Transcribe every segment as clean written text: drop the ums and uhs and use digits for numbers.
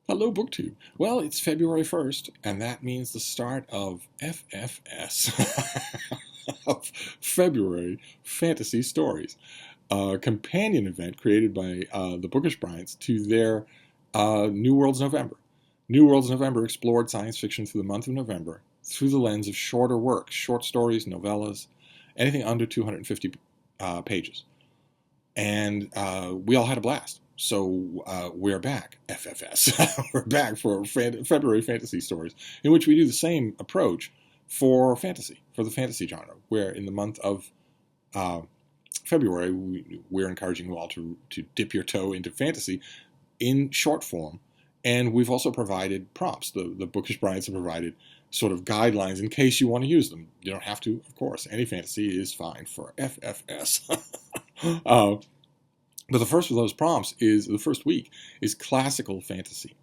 Hello, BookTube. Well, it's February 1st, and that means the start of FFS, of February Fantasy Stories, a companion event created by the Bookish Bryants to their New Worlds November. New Worlds November explored science fiction through the month of November through the lens of shorter works, short stories, novellas, anything under 250 pages. And we all had a blast. So we're back, FFS. We're back for February Fantasy Stories, in which we do the same approach for fantasy, for the fantasy genre, where in the month of February, we're encouraging you all to dip your toe into fantasy in short form. And we've also provided prompts. The Bookish Bryants have provided sort of guidelines in case you want to use them. You don't have to, of course. Any fantasy is fine for FFS. But the first of those prompts is, the first week, is classical fantasy.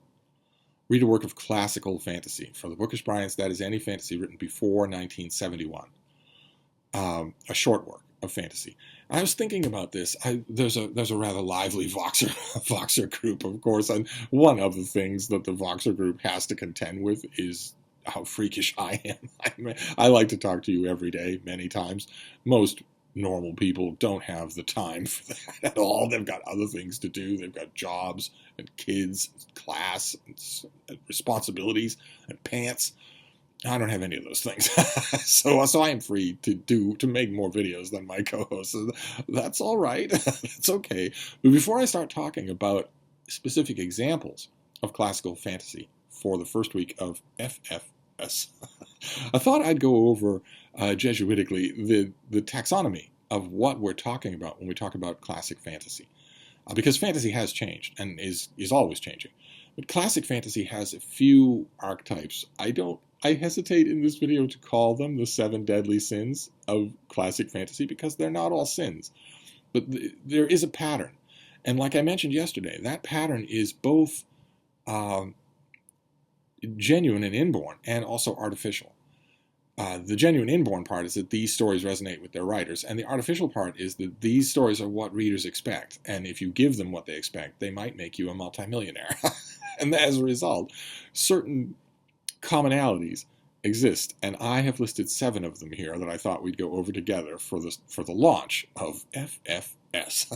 Read a work of classical fantasy. For the Bookish Bryants, that is any fantasy written before 1971. A short work of fantasy. I was thinking about this. There's a rather lively Voxer group, of course, and one of the things that the Voxer group has to contend with is how freakish I am. I like to talk to you every day, many times. Most normal people don't have the time for that at all. They've got other things to do. They've got jobs and kids, class, and responsibilities, and pants. I don't have any of those things. so I am free to make more videos than my co-hosts. That's all right. It's okay. But before I start talking about specific examples of classical fantasy for the first week of FFS, I thought I'd go over Jesuitically the taxonomy of what we're talking about when we talk about classic fantasy. Because fantasy has changed and is always changing. But classic fantasy has a few archetypes. I hesitate in this video to call them the 7 deadly sins of classic fantasy because they're not all sins. But there is a pattern. And like I mentioned yesterday, that pattern is both genuine and inborn and also artificial. The genuine inborn part is that these stories resonate with their writers, and the artificial part is that these stories are what readers expect, and if you give them what they expect, they might make you a multimillionaire. And as a result, certain commonalities exist, and I have listed 7 of them here that I thought we'd go over together for the launch of FFS.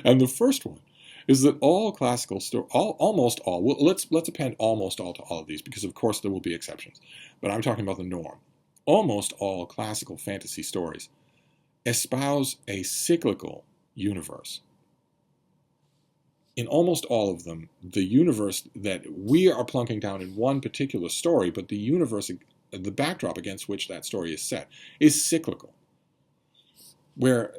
And the first one is that all classical stories, almost all, well, let's append almost all to all of these, because of course there will be exceptions, but I'm talking about the norm. Almost all classical fantasy stories espouse a cyclical universe. In almost all of them, the universe that we are plunking down in one particular story, but the universe, the backdrop against which that story is set, is cyclical, where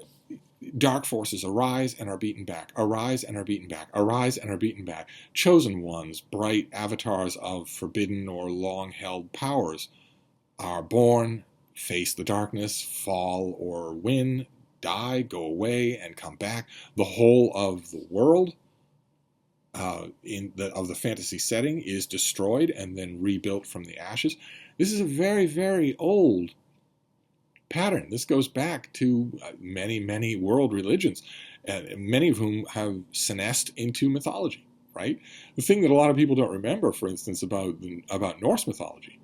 dark forces arise and are beaten back, arise and are beaten back, arise and are beaten back. Chosen ones, bright avatars of forbidden or long-held powers, are born, face the darkness, fall or win, die, go away, and come back. The whole of the world of the fantasy setting is destroyed and then rebuilt from the ashes. This is a very, very old pattern. This goes back to many, many world religions, many of whom have senesced into mythology, right? The thing that a lot of people don't remember, for instance, about Norse mythology,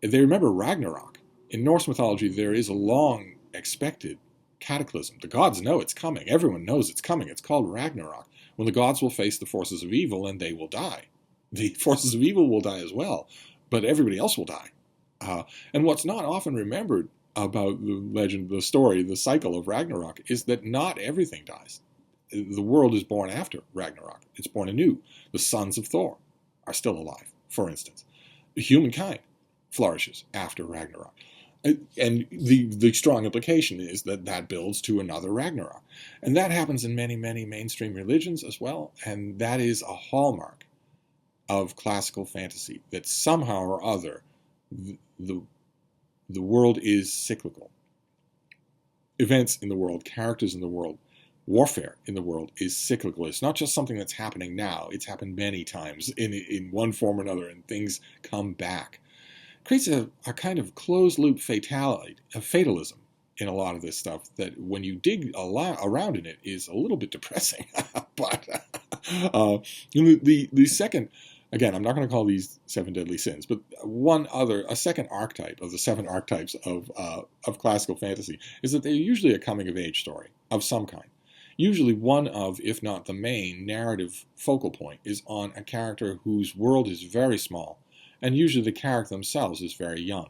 they remember Ragnarok. In Norse mythology, there is a long expected cataclysm. The gods know it's coming. Everyone knows it's coming. It's called Ragnarok, when the gods will face the forces of evil and they will die. The forces of evil will die as well, but everybody else will die. And what's not often remembered about the legend, the story, the cycle of Ragnarok is that not everything dies. The world is born after Ragnarok. It's born anew. The sons of Thor are still alive, for instance. Humankind flourishes after Ragnarok. And the strong implication is that builds to another Ragnarok. And that happens in many, many mainstream religions as well. And that is a hallmark of classical fantasy, that somehow or other the world is cyclical. Events in the world, characters in the world, warfare in the world is cyclical. It's not just something that's happening now. It's happened many times in one form or another, and things come back. It creates a kind of closed-loop fatalism in a lot of this stuff that when you dig around in it is a little bit depressing. But the second again, I'm not going to call these 7 deadly sins, but a second archetype of the 7 archetypes of classical fantasy is that they're usually a coming of age story of some kind. Usually one of, if not the main, narrative focal point is on a character whose world is very small, and usually the character themselves is very young.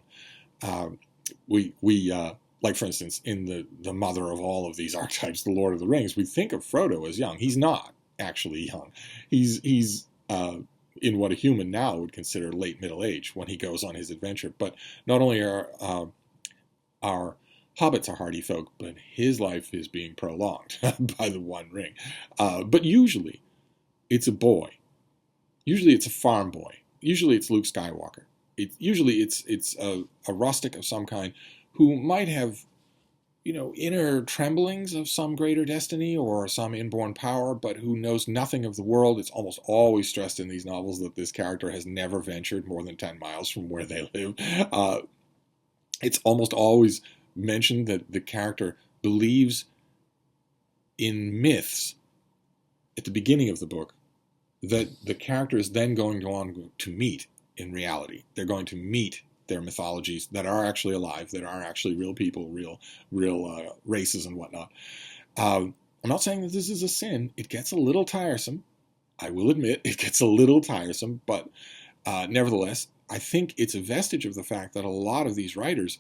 Like for instance, in the mother of all of these archetypes, the Lord of the Rings, we think of Frodo as young. He's not actually young. He's in what a human now would consider late middle age when he goes on his adventure. But not only are hobbits are hardy folk, but his life is being prolonged by the One Ring. But usually, it's a boy. Usually, it's a farm boy. Usually, it's Luke Skywalker. Usually, it's a rustic of some kind who might have, inner tremblings of some greater destiny or some inborn power, but who knows nothing of the world. It's almost always stressed in these novels that this character has never ventured more than 10 miles from where they live. It's almost always mentioned that the character believes in myths at the beginning of the book that the character is then going on to meet in reality. They're going to meet their mythologies that are actually alive, that are actually real people, real races and whatnot. I'm not saying that this is a sin. It gets a little tiresome. I will admit it gets a little tiresome, but nevertheless, I think it's a vestige of the fact that a lot of these writers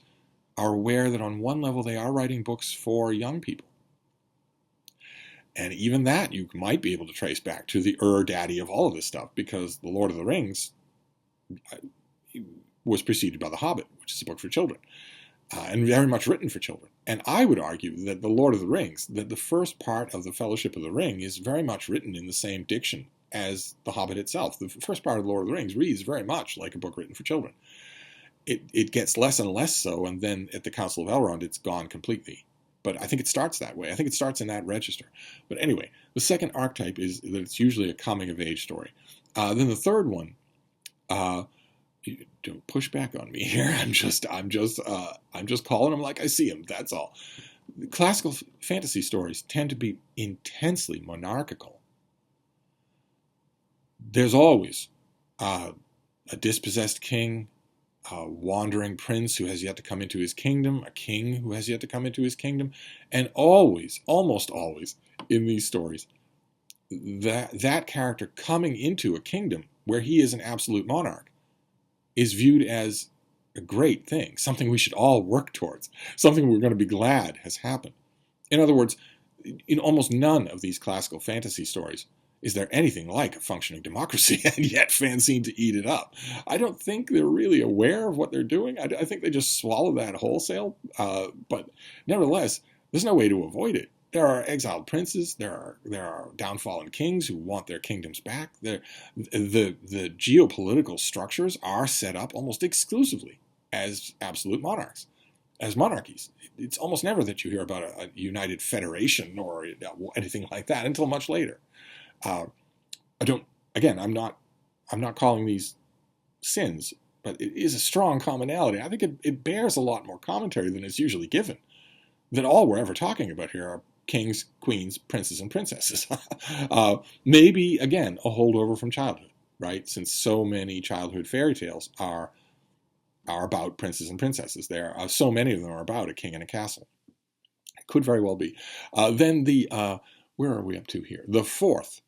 are aware that on one level they are writing books for young people. And even that you might be able to trace back to the daddy of all of this stuff, because The Lord of the Rings was preceded by The Hobbit, which is a book for children, and very much written for children. And I would argue that The Lord of the Rings, that the first part of the Fellowship of the Ring is very much written in the same diction as The Hobbit itself. The first part of The Lord of the Rings reads very much like a book written for children. It gets less and less so, and then at the Council of Elrond, it's gone completely. But I think it starts that way. I think it starts in that register. But anyway, the second archetype is that it's usually a coming-of-age story. Then the third one, don't push back on me here. I'm just calling them like I see them. That's all. Classical fantasy stories tend to be intensely monarchical. There's always a dispossessed king, a wandering prince who has yet to come into his kingdom, a king who has yet to come into his kingdom, and always, almost always, in these stories, that character coming into a kingdom where he is an absolute monarch is viewed as a great thing, something we should all work towards, something we're going to be glad has happened. In other words, in almost none of these classical fantasy stories is there anything like a functioning democracy, and yet fans seem to eat it up. I don't think they're really aware of what they're doing. I think they just swallow that wholesale. But nevertheless, there's no way to avoid it. There are exiled princes. There are downfallen kings who want their kingdoms back. The geopolitical structures are set up almost exclusively as absolute monarchs, as monarchies. It's almost never that you hear about a united federation or anything like that until much later. I'm not calling these sins, but it is a strong commonality. I think it bears a lot more commentary than is usually given. That all we're ever talking about here are kings, queens, princes, and princesses. Maybe, again, a holdover from childhood, right? Since so many childhood fairy tales are about princes and princesses. There are so many of them are about a king and a castle. It could very well be. Then where are we up to here? The fourth,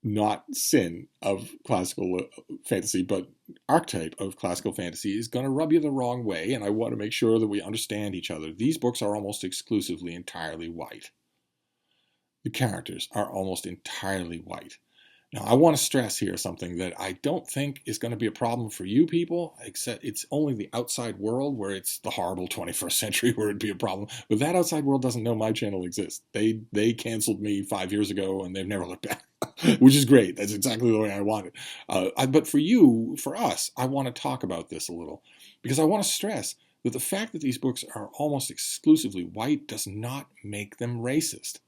not sin of classical fantasy, but archetype of classical fantasy is going to rub you the wrong way, and I want to make sure that we understand each other. These books are almost exclusively entirely white. The characters are almost entirely white. Now, I want to stress here something that I don't think is going to be a problem for you people, except it's only the outside world where it's the horrible 21st century where it'd be a problem. But that outside world doesn't know my channel exists. They canceled me 5 years ago, and they've never looked back, which is great. That's exactly the way I want it. But for us, I want to talk about this a little, because I want to stress that the fact that these books are almost exclusively white does not make them racist.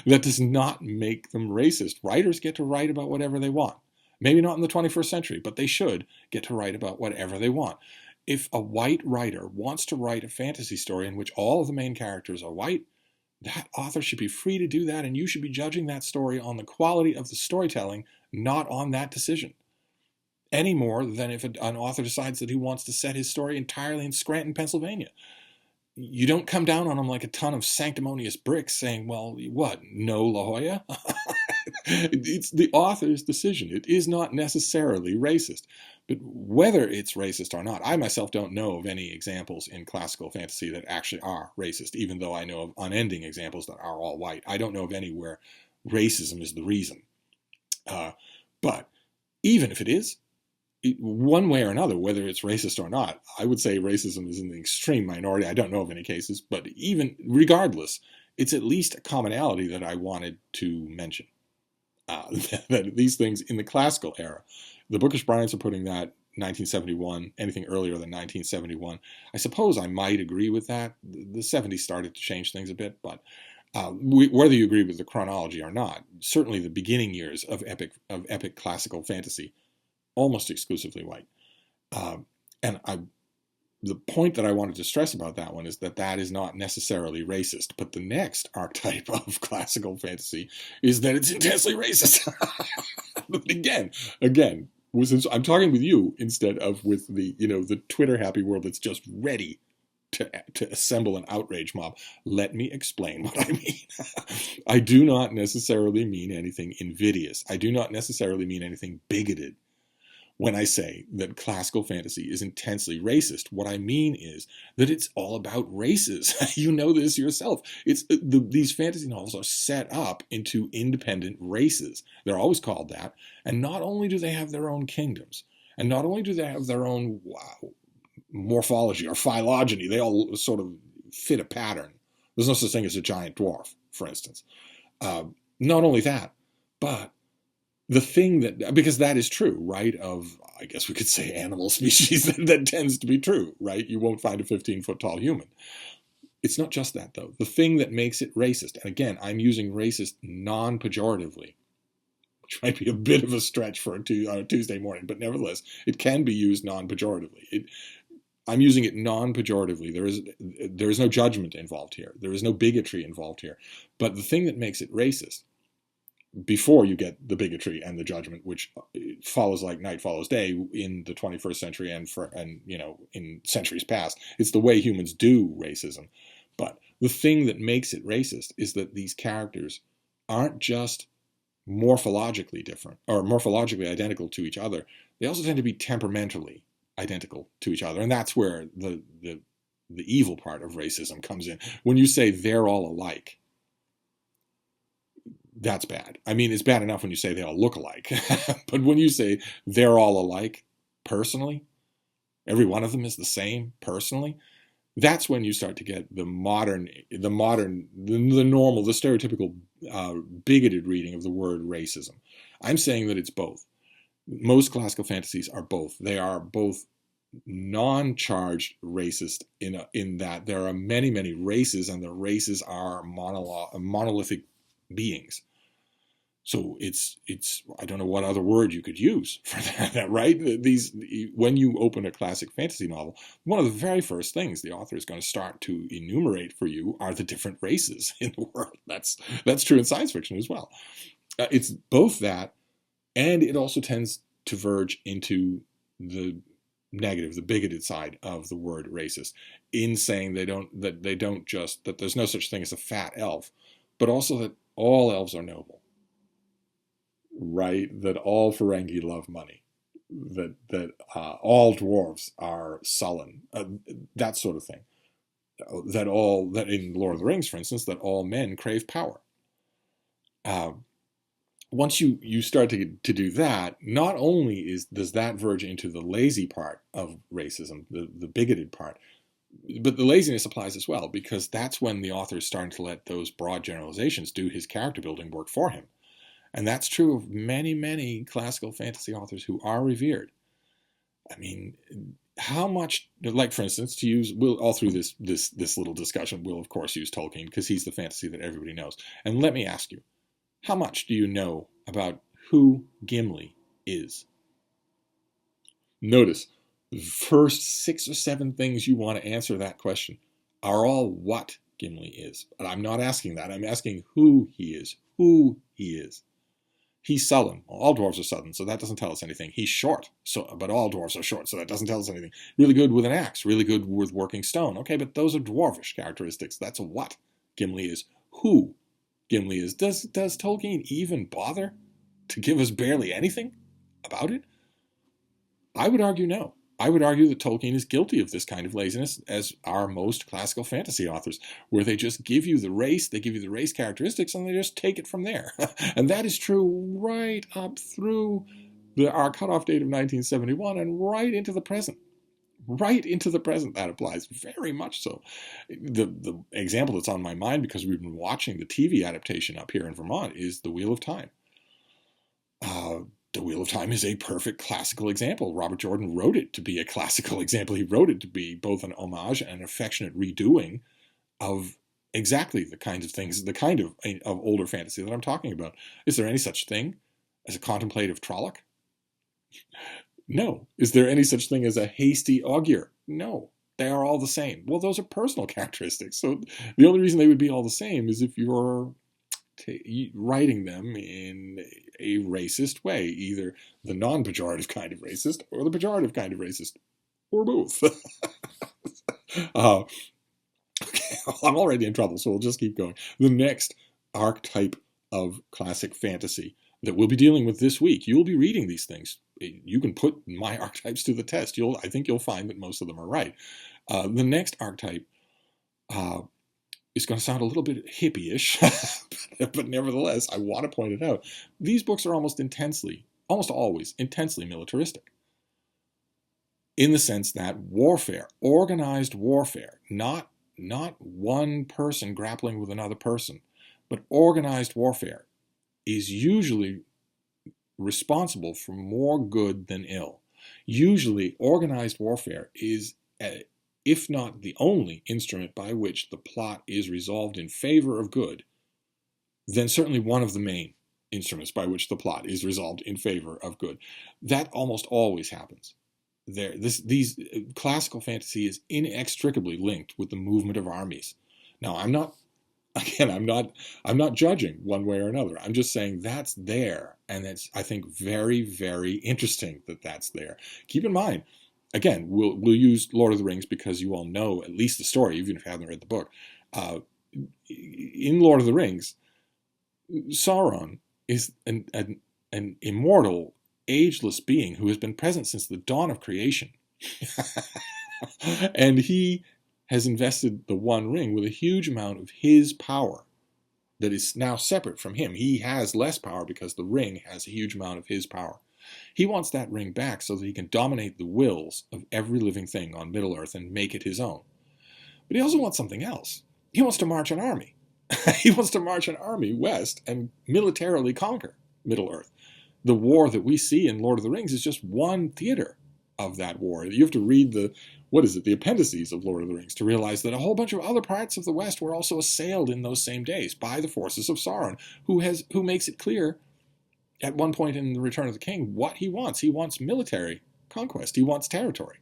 That does not make them racist. Writers get to write about whatever they want. Maybe not in the 21st century, but they should get to write about whatever they want. If a white writer wants to write a fantasy story in which all of the main characters are white, that author should be free to do that, and you should be judging that story on the quality of the storytelling, not on that decision. Any more than if an author decides that he wants to set his story entirely in Scranton, Pennsylvania. You don't come down on him like a ton of sanctimonious bricks saying, well, what, no La Jolla? It's the author's decision. It is not necessarily racist. But whether it's racist or not, I myself don't know of any examples in classical fantasy that actually are racist, even though I know of unending examples that are all white. I don't know of any where racism is the reason. But even if it is, one way or another, whether it's racist or not, I would say racism is in the extreme minority. I don't know of any cases, but even regardless, it's at least a commonality that I wanted to mention. That these things in the classical era, the bookish Bryants are putting that 1971, anything earlier than 1971. I suppose I might agree with that. The 70s started to change things a bit, but whether you agree with the chronology or not, certainly the beginning years of epic classical fantasy, almost exclusively white. The point that I wanted to stress about that one is that that is not necessarily racist. But the next archetype of classical fantasy is that it's intensely racist. again, since I'm talking with you instead of with the Twitter happy world that's just ready to assemble an outrage mob, let me explain what I mean. I do not necessarily mean anything invidious. I do not necessarily mean anything bigoted. When I say that classical fantasy is intensely racist, what I mean is that it's all about races. You know this yourself. These fantasy novels are set up into independent races. They're always called that. And not only do they have their own kingdoms, and not only do they have their own morphology or phylogeny, they all sort of fit a pattern. There's no such thing as a giant dwarf, for instance. Not only that, but the thing that, because that is true, right, of, I guess we could say animal species, that tends to be true, right? You won't find a 15-foot tall human. It's not just that, though. The thing that makes it racist, and again, I'm using racist non-pejoratively, which might be a bit of a stretch for a Tuesday morning, but nevertheless, it can be used non-pejoratively. I'm using it non-pejoratively. There is no judgment involved here. There is no bigotry involved here. But the thing that makes it racist, before you get the bigotry and the judgment, which follows like night follows day in the 21st century and in centuries past, it's the way humans do racism. But the thing that makes it racist is that these characters aren't just morphologically different or morphologically identical to each other. They also tend to be temperamentally identical to each other, and that's where the evil part of racism comes in. When you say they're all alike, that's bad. I mean, it's bad enough when you say they all look alike. But when you say they're all alike personally, every one of them is the same personally, that's when you start to get the normal, the stereotypical bigoted reading of the word racism. I'm saying that it's both. Most classical fantasies are both. They are both non-charged racist in that there are many, many races, and the races are monolithic beings. So it's I don't know what other word you could use for that, right? When you open a classic fantasy novel, one of the very first things the author is going to start to enumerate for you are the different races in the world. That's true in science fiction as well. It's both that, and it also tends to verge into the negative, the bigoted side of the word racist, in saying that there's no such thing as a fat elf, but also that all elves are noble, right? That all Ferengi love money, that all dwarves are sullen, that sort of thing. That in Lord of the Rings, for instance, that all men crave power. Once you start to do that, not only does that verge into the lazy part of racism, the bigoted part, but the laziness applies as well, because that's when the author is starting to let those broad generalizations do his character building work for him. And that's true of many, many classical fantasy authors who are revered. I mean, how much, like for instance, we'll all through this little discussion, we'll of course use Tolkien because he's the fantasy that everybody knows. And let me ask you, how much do you know about who Gimli is? Notice, the first 6 or 7 things you want to answer that question are all what Gimli is. But I'm not asking that. I'm asking who he is. Who he is. He's sullen. Well, all dwarves are sullen, so that doesn't tell us anything. He's short, but all dwarves are short, so that doesn't tell us anything. Really good with an axe. Really good with working stone. Okay, but those are dwarvish characteristics. That's what Gimli is. Who Gimli is. Does Tolkien even bother to give us barely anything about it? I would argue no. I would argue that Tolkien is guilty of this kind of laziness, as are most classical fantasy authors, where they just give you the race, they give you the race characteristics, and they just take it from there. And that is true right up through our cutoff date of 1971 and right into the present. Right into the present, that applies very much so. The example that's on my mind, because we've been watching the TV adaptation up here in Vermont, is The Wheel of Time. The Wheel of Time is a perfect classical example. Robert Jordan wrote it to be a classical example. He wrote it to be both an homage and an affectionate redoing of exactly the kinds of things, the kind of older fantasy that I'm talking about. Is there any such thing as a contemplative Trolloc? No. Is there any such thing as a hasty Ogier? No. They are all the same. Well, those are personal characteristics. So the only reason they would be all the same is if you're writing them in a racist way, either the non-pejorative kind of racist or the pejorative kind of racist, or both. Okay, I'm already in trouble, so we'll just keep going. The next archetype of classic fantasy that we'll be dealing with this week, you'll be reading these things. You can put my archetypes to the test. I think you'll find that most of them are right. The next archetype is going to sound a little bit hippie-ish, but nevertheless, I want to point it out. These books are almost always intensely militaristic, in the sense that warfare, organized warfare, not one person grappling with another person, but organized warfare is usually responsible for more good than ill. Usually, organized warfare is if not the only instrument by which the plot is resolved in favor of good, then certainly one of the main instruments by which the plot is resolved in favor of good. That almost always happens. These classical fantasy is inextricably linked with the movement of armies. Now, I'm not judging one way or another. I'm just saying that's there, and it's, I think, very, very interesting that that's there. Keep in mind, again, we'll use Lord of the Rings because you all know at least the story, even if you haven't read the book. In Lord of the Rings, Sauron is an immortal, ageless being who has been present since the dawn of creation. And he has invested the One Ring with a huge amount of his power that is now separate from him. He has less power because the ring has a huge amount of his power. He wants that ring back so that he can dominate the wills of every living thing on Middle-earth and make it his own. But he also wants something else. He wants to march an army. He wants to march an army west and militarily conquer Middle-earth. The war that we see in Lord of the Rings is just one theater of that war. You have to read the appendices of Lord of the Rings to realize that a whole bunch of other parts of the West were also assailed in those same days by the forces of Sauron, who makes it clear at one point in The Return of the King what he wants. He wants military conquest. He wants territory.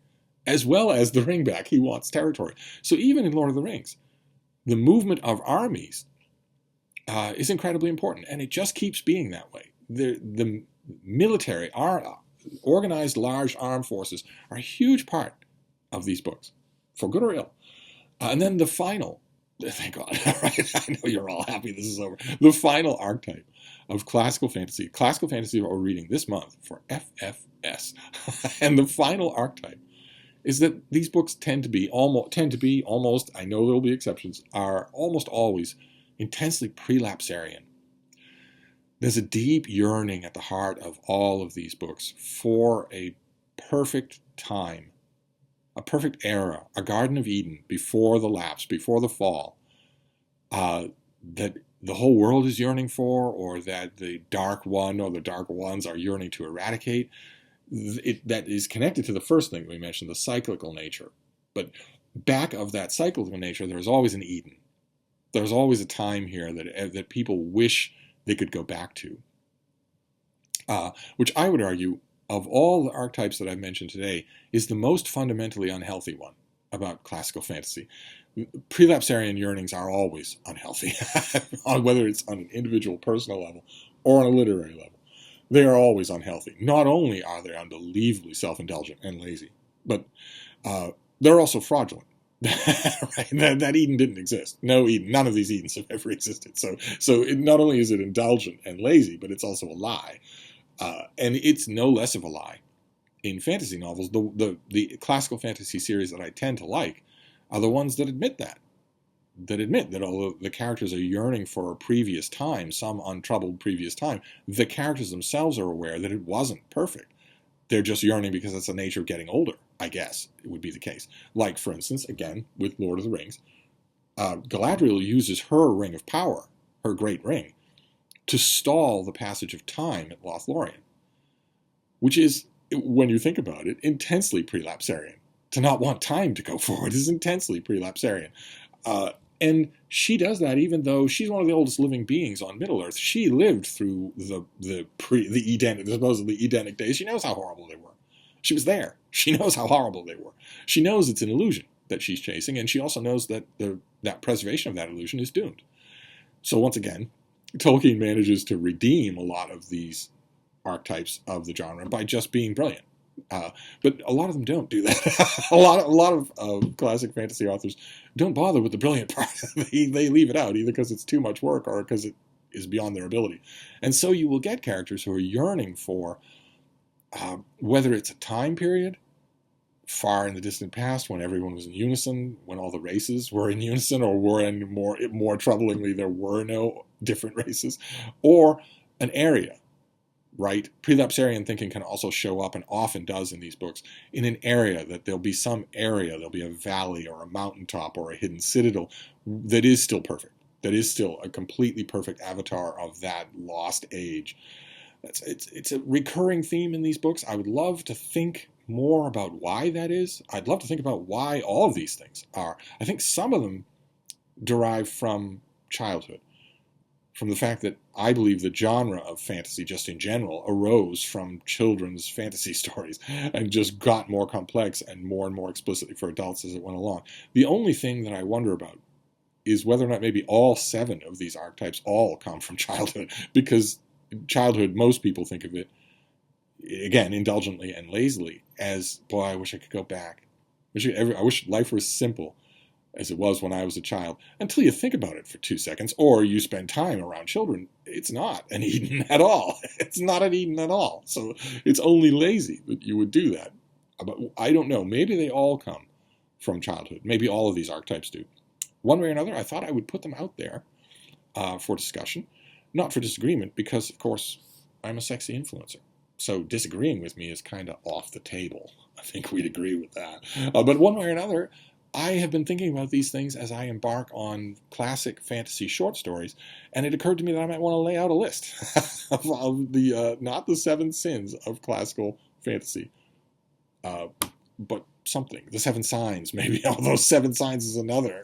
As well as the ring back, he wants territory. So even in Lord of the Rings, the movement of armies is incredibly important, and it just keeps being that way. The military, organized large armed forces, are a huge part of these books, for good or ill. And then the final, thank God, right? I know you're all happy this is over. The final archetype of classical fantasy we're reading this month for FFS, and the final archetype is that these books tend to be almost, I know there will be exceptions, are almost always intensely pre-lapserian. There's a deep yearning at the heart of all of these books for a perfect time, a perfect era, a Garden of Eden before the lapse, before the fall, that the whole world is yearning for, or that the Dark One or the Dark Ones are yearning to eradicate. That is connected to the first thing that we mentioned, the cyclical nature. But back of that cyclical nature, there's always an Eden. There's always a time here that people wish they could go back to, which I would argue, of all the archetypes that I've mentioned today, is the most fundamentally unhealthy one. about classical fantasy. Pre-lapserian yearnings are always unhealthy, whether it's on an individual personal level or on a literary level. They are always unhealthy. Not only are they unbelievably self-indulgent and lazy, but they're also fraudulent. Right? That Eden didn't exist. No Eden. None of these Edens have ever existed. So not only is it indulgent and lazy, but it's also a lie. And it's no less of a lie in fantasy novels. The classical fantasy series that I tend to like are the ones that admit that. That admit that although the characters are yearning for a previous time, some untroubled previous time, the characters themselves are aware that it wasn't perfect. They're just yearning because it's the nature of getting older, I guess, it would be the case. Like, for instance, again, with Lord of the Rings, Galadriel uses her ring of power, her great ring, to stall the passage of time at Lothlorien, which is, when you think about it, intensely pre-lapserian. To not want time to go forward is intensely pre-lapserian. And she does that even though she's one of the oldest living beings on Middle-earth. She lived through the supposedly Edenic days. She knows how horrible they were. She was there. She knows how horrible they were. She knows it's an illusion that she's chasing, and she also knows that that preservation of that illusion is doomed. So once again, Tolkien manages to redeem a lot of these archetypes of the genre by just being brilliant. But a lot of them don't do that. a lot of classic fantasy authors don't bother with the brilliant part. they leave it out, either because it's too much work or because it is beyond their ability. And so you will get characters who are yearning for, whether it's a time period, far in the distant past when everyone was in unison, when all the races were in unison, or were in more troublingly, there were no different races, or an area. Right? Pre-lapserian thinking can also show up, and often does in these books, in an area, that there'll be some area, there'll be a valley or a mountaintop or a hidden citadel that is still perfect, that is still a completely perfect avatar of that lost age. It's a recurring theme in these books. I would love to think more about why that is. I'd love to think about why all of these things are. I think some of them derive from childhood. From the fact that I believe the genre of fantasy, just in general, arose from children's fantasy stories and just got more complex and more explicitly for adults as it went along. The only thing that I wonder about is whether or not maybe all 7 of these archetypes all come from childhood, because childhood, most people think of it, again, indulgently and lazily, as, boy, I wish I could go back. I wish life was simple as it was when I was a child, until you think about it for 2 seconds, or you spend time around children. It's not an Eden at all. It's not an Eden at all. So it's only lazy that you would do that. But I don't know. Maybe they all come from childhood. Maybe all of these archetypes do. One way or another, I thought I would put them out there for discussion, not for disagreement, because, of course, I'm a sexy influencer. So disagreeing with me is kind of off the table. I think we'd agree with that. But one way or another, I have been thinking about these things as I embark on classic fantasy short stories, and it occurred to me that I might want to lay out a list of the, not the 7 sins of classical fantasy, but something. The 7 signs, maybe, although 7 signs is another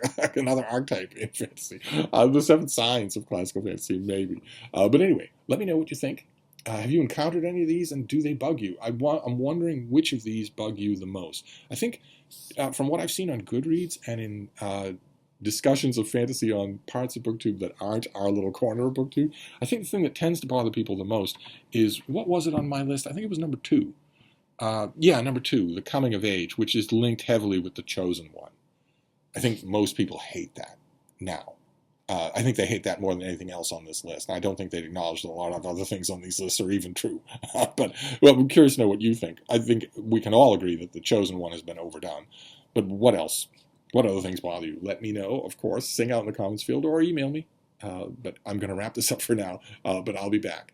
archetype in fantasy. The 7 signs of classical fantasy, maybe. But anyway, let me know what you think. Have you encountered any of these, and do they bug you? I'm wondering which of these bug you the most. I think from what I've seen on Goodreads and in discussions of fantasy on parts of BookTube that aren't our little corner of BookTube, I think the thing that tends to bother people the most is, what was it on my list? I think it was number 2. Number 2, The Coming of Age, which is linked heavily with The Chosen One. I think most people hate that now. I think they hate that more than anything else on this list. And I don't think they'd acknowledge that a lot of other things on these lists are even true. But I'm curious to know what you think. I think we can all agree that The Chosen One has been overdone. But what else? What other things bother you? Let me know, of course. Sing out in the comments field or email me. But I'm going to wrap this up for now. But I'll be back.